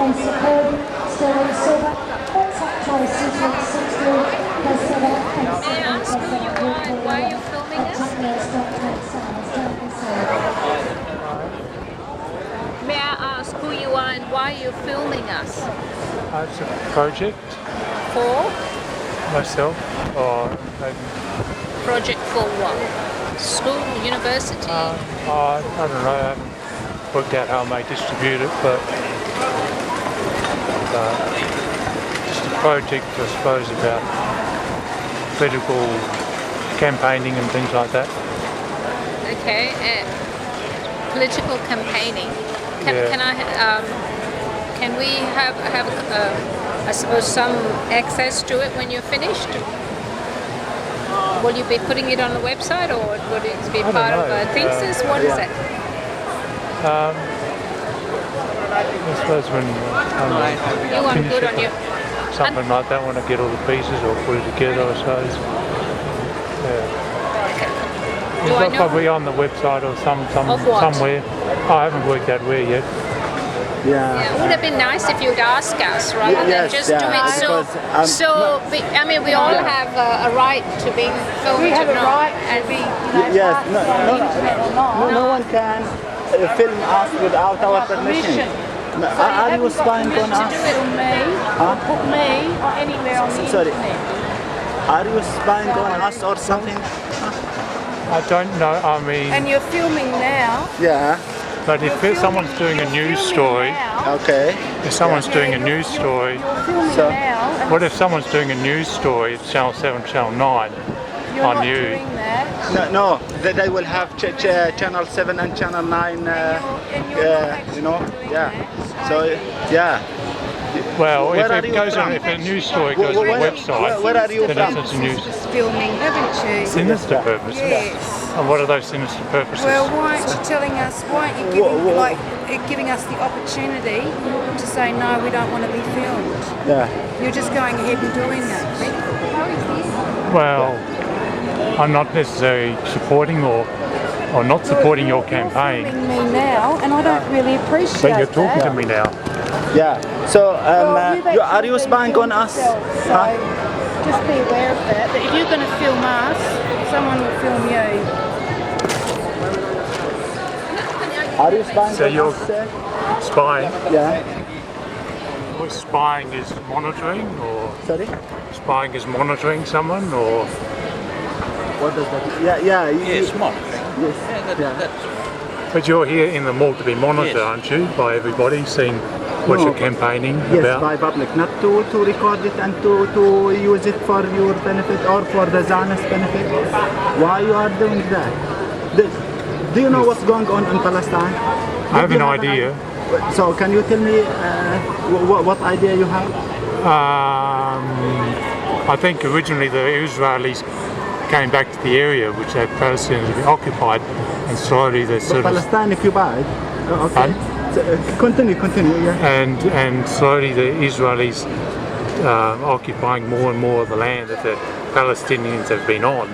Why are you filming us? May I ask who you are and why you're filming us? It's a project For? myself, or Project for what? School, university? I don't know. I haven't worked out how I may distribute it, but just a project, I suppose, about political campaigning and things like that. Okay. Political campaigning. Can we have I suppose some access to it when you're finished? Will you be putting it on the website, or would it be part of a thesis? What is it? I suppose when You want good on your... something like that, when I get all the pieces or put it together, I suppose. Do I know? Probably on the website or somewhere. I haven't worked out where yet. Yeah, it would have been nice if you'd ask us rather than just do it. We all have a right to be filmed. We have a right to be, no one can film us without our permission. Are you spying on us? Put me or anywhere on the internet. Are you spying on us or something? I don't know, I mean... And you're filming now. Yeah. But if someone's doing a news story... Okay. If someone's doing a news story... So, what if someone's doing a news story at Channel 7, Channel 9 on you? No, they will have Channel 7 and Channel 9, So, yeah. Well, if a news story goes on the website, where are you then from? it's a news... Filming, haven't you? Sinister purposes? Yes. And what are those sinister purposes? Well, why aren't you telling us, why aren't you giving us the opportunity to say, no, we don't want to be filmed? Yeah. You're just going ahead and doing that. Well, I'm not necessarily supporting or not supporting your campaign. You're filming me now, and I don't really appreciate But you're talking to me now. Yeah. So, are you spying on us? Just be aware of that if you're going to film us, someone will film you. Are you spying So on you're us, sir? spying? Yeah. Well, spying is monitoring, or... Sorry? Spying is monitoring someone, or... What does that mean? Yeah. Yes, monitoring. Yes. That's But you're here in the mall to be monitored, aren't you? By everybody, seeing what you're campaigning Yes, about? by public, not to record it and to use it for your benefit or for the Zionist benefit. Why you are doing that? Do you know what's going on in Palestine? I have an idea. So can you tell me what idea you have? I think originally the Israelis came back to the area which the Palestinians had occupied, and slowly they sort of... Palestine occupied? Okay. Continue, yeah. And slowly the Israelis occupying more and more of the land that the Palestinians have been on,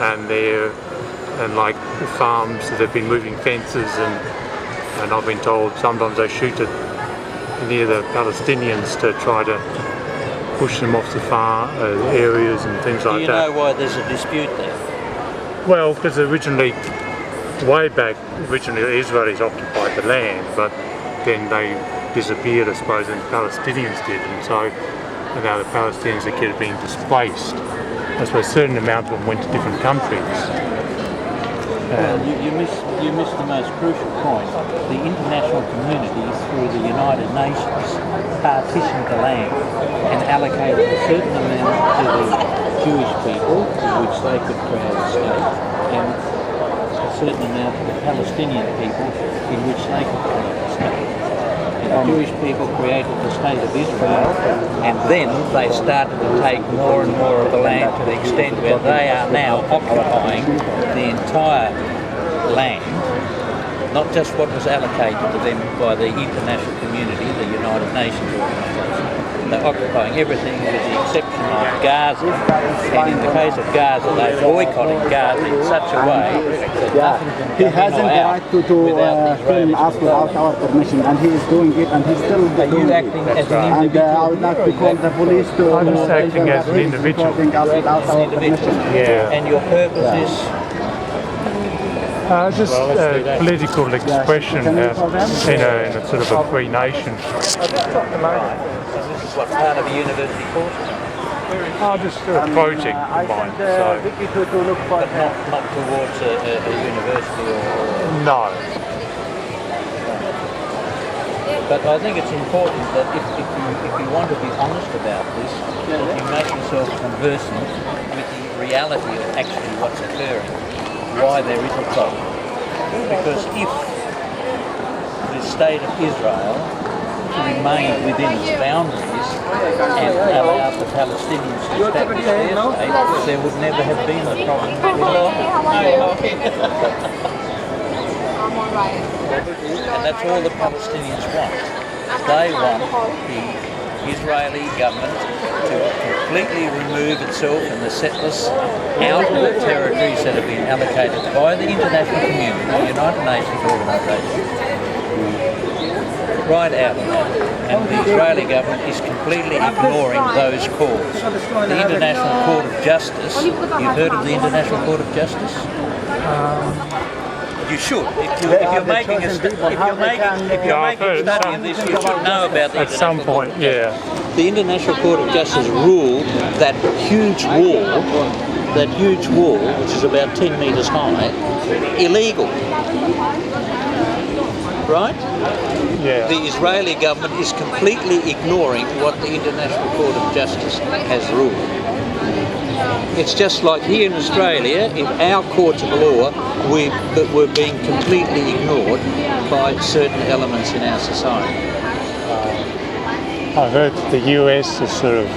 and like the farms, they've been moving fences, and I've been told sometimes they shoot it near the Palestinians to try to push them off the farm areas and things like that. Do you know why there's a dispute there? Well, because originally the Israelis occupied the land, but then they disappeared, I suppose, and the Palestinians did, and now the Palestinians are being displaced. I suppose a certain amount of them went to different countries. Well, you missed the most crucial point. The international community, through the United Nations, partitioned the land and allocated a certain amount to the Jewish people, in which they could create a state, and a certain amount to the Palestinian people, in which they could create a state. And the Jewish people created the state of Israel, and then they started to take more and more of the land to the extent where they are now occupying the entire land, not just what was allocated to them by the international community, the United Nations organisation. they're occupying everything with the exception of Gaza. And in the case of Gaza, they're boycotting Gaza in such a way that nothing can He come in hasn't or the out right to without the film Israelis. us without our permission, and he is doing it, and he's still Are doing you it. acting as an And individual? I would like to call the police to I'm just acting as an individual. recording us without our permission. Yeah. And your purpose is Just political expression in a sort of a free nation. this is what part of a university course, Just a project of mine, so Vicky to look for but not towards a university or. no. But I think it's important that if you want to be honest about this, that you make yourself conversant with the reality of actually what's occurring, why there is a problem. Because if the state of Israel remained within its boundaries and allowed the Palestinians to establish their state, there would never have been a problem. And that's all the Palestinians want. They want the Israeli government to completely remove itself and the settlers out of the territories that have been allocated by the international community, the United Nations organisation, right out of that. And the Israeli government is completely ignoring those calls. The International Court of Justice, you've heard of the International Court of Justice? You should. If you're making a study of this, you should know about the At some point, yeah. The International Court of Justice ruled that huge wall, which is about 10 metres high, illegal. Right? Yeah. The Israeli government is completely ignoring what the International Court of Justice has ruled. It's just like here in Australia, in our courts of law, we're being completely ignored by certain elements in our society. I heard that the US is sort of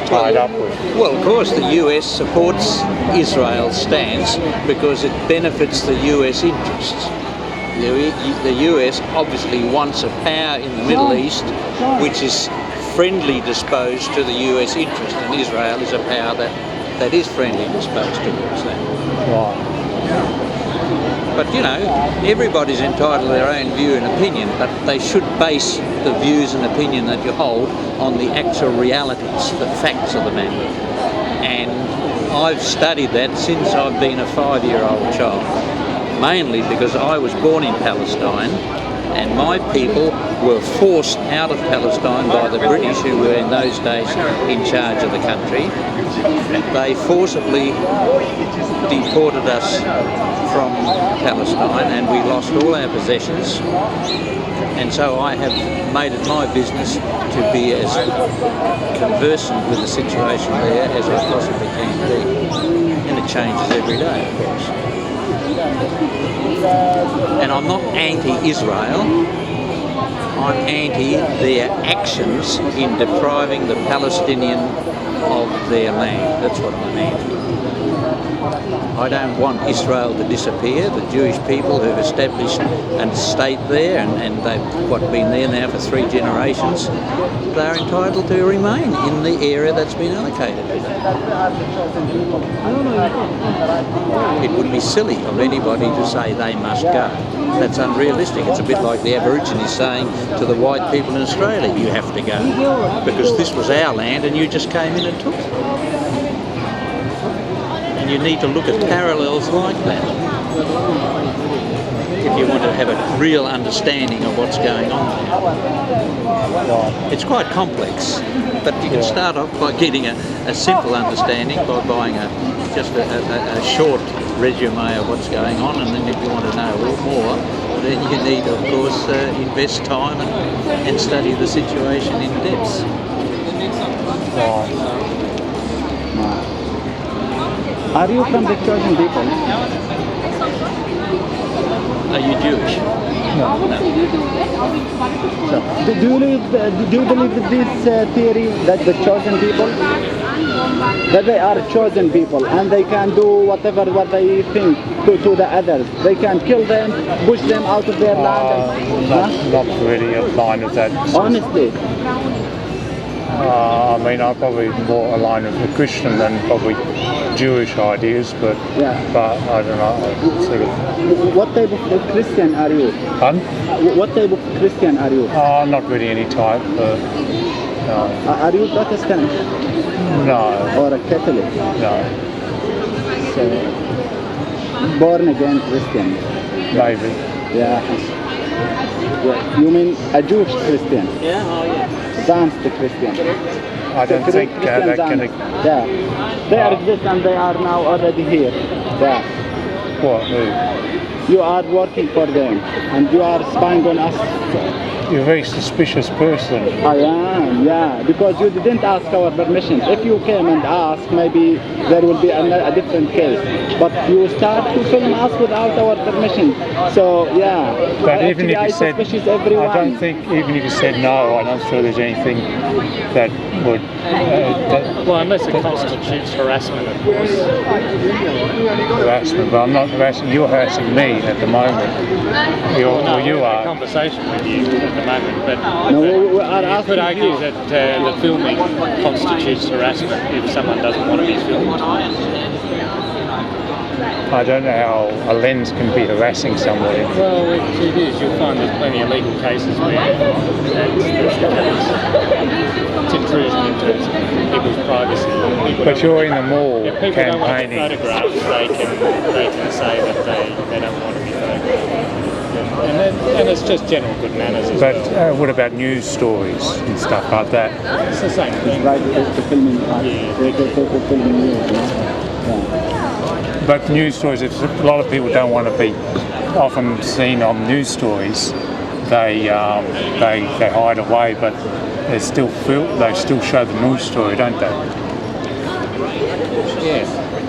tied up with. Well, of course, the US supports Israel's stance because it benefits the US interests. The US obviously wants a power in the Middle East which is friendly disposed to the US interest, and Israel is a power that is friendly disposed towards that. Right. But you know, everybody's entitled to their own view and opinion, but they should base the views and opinion that you hold on the actual realities, the facts of the matter. And I've studied that since I've been a 5-year-old child, mainly because I was born in Palestine and my people were forced out of Palestine by the British, who were in those days in charge of the country. They forcibly deported us from Palestine and we lost all our possessions, and so I have made it my business to be as conversant with the situation there as I possibly can be, and it changes every day, of course. And I'm not anti-Israel, I'm anti their actions in depriving the Palestinian of their land. That's what I'm anti. I don't want Israel to disappear. The Jewish people who've established a state there and they've been there now for 3 generations, they're entitled to remain in the area that's been allocated to them. It would be silly of anybody to say they must go. That's unrealistic. It's a bit like the Aborigines saying to the white people in Australia, you have to go, because this was our land and you just came in and took it. And you need to look at parallels like that if you want to have a real understanding of what's going on there. It's quite complex, but you can start off by getting a simple understanding by buying just a short resume of what's going on, and then if you want to know more, then you need, of course, invest time and study the situation in depth. Are you from the chosen people? Are you Jewish? No. So, do you believe this theory that the chosen people, that they are chosen people and they can do whatever what they think to the others? They can kill them, push them out of their land. Not really aligned with that. Honestly. I mean, I'm probably more aligned with the Christian than probably Jewish ideas, but Yeah. but I don't know. Sort of, What type of Christian are you? fun? What type of Christian are you? Not really any type, but no, Are you Protestant no, or a Catholic? no, So, born again Christian. maybe. Yeah. Yeah. You mean a Jewish Christian? Zionist Christian. I don't think Christian that can. Zionists. Yeah. They exist and they are now already here. Yeah. What? Who? You are working for them and you are spying on us. You're a very suspicious person. I am, yeah, because you didn't ask our permission. If you came and asked, maybe there will be a different case. But you start to film us without our permission. So, yeah. But even if I you said, suspicious everyone. I don't think, even if you said no, I'm not sure there's anything that would. Well, unless it constitutes harassment, of course. Harassment, but I'm not harassing. You're harassing me at the moment. You Having a are. conversation with you at the moment, but No, we are you asking could argue you. that the filming constitutes harassment if someone doesn't want to be filmed. I don't know how a lens can be harassing somebody. Well, it is. You'll find there's plenty of legal cases where it's intrusion into people's privacy. But you're in the mall If people don't want to be campaigning. photographed, they can say that they don't want to be photographed. And it's just general good manners as But well. what about news stories and stuff like that? It's the same thing. Right, to filming us. They filming you. But news stories, if a lot of people don't want to be often seen on news stories, they hide away, but they still show the news story, don't they? Yeah,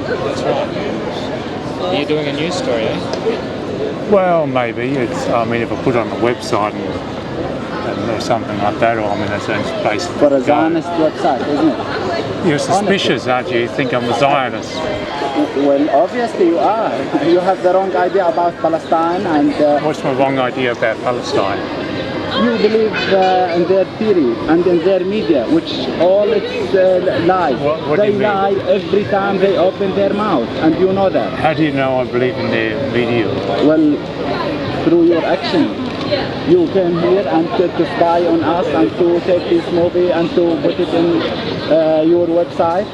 that's right. You're doing a news story, eh? Well, maybe it's. I mean, if I put it on the website and or something like that, or I mean, that's a place For a to go. Zionist website, isn't it? You're suspicious, aren't you? You think I'm a Zionist. Well, obviously you are. You have the wrong idea about Palestine and What's my wrong idea about Palestine? you believe in their theory and in their media, which all it's lies. What do They you mean? lie every time they open their mouth, and you know that. How do you know I believe in their media? Well, through your action. You came here and to spy on us and to take this movie and to put it in your website.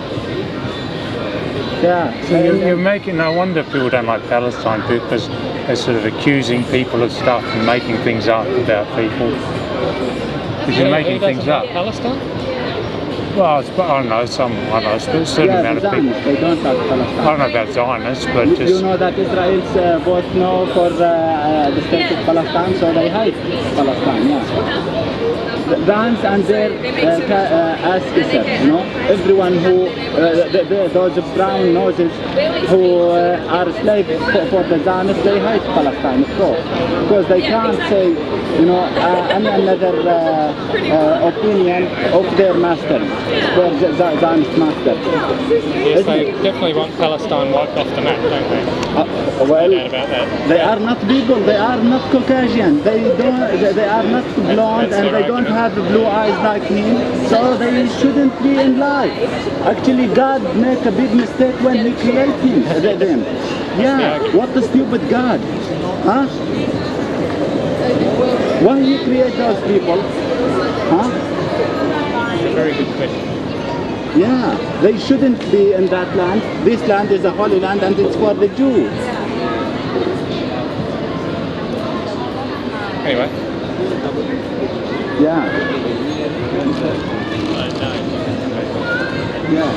Yeah. So you're making, no wonder people don't like Palestine, because they're sort of accusing people of stuff and making things up about people. Because you're making things up. Palestine? Well, I don't know, a certain Yeah, amount the of people. Zionists, they don't like I Palestine. don't know about Zionists, but You just know that Israel's both know for the state of Palestine, so they hate Palestine, yeah. The Zionists and their ass kissers, you know, everyone who, those brown noses who are slaves for the Zionists, they hate Palestine, of course, because they can't say, you know, any another opinion of their masters, their Zionist masters. Yes, they definitely want Palestine wiped off the map, don't they? Well, No doubt about that. they are not people. They are not Caucasian. They are not blonde, That's and their they don't argument. have blue eyes like me. So they shouldn't be in life. Actually, God make a big mistake when He created them. Yeah. What a stupid God, huh? Why He create those people, huh? It's a very good question. Yeah, they shouldn't be in that land. This land is a holy land, and it's for the Jews. Anyway. Yeah. Yeah.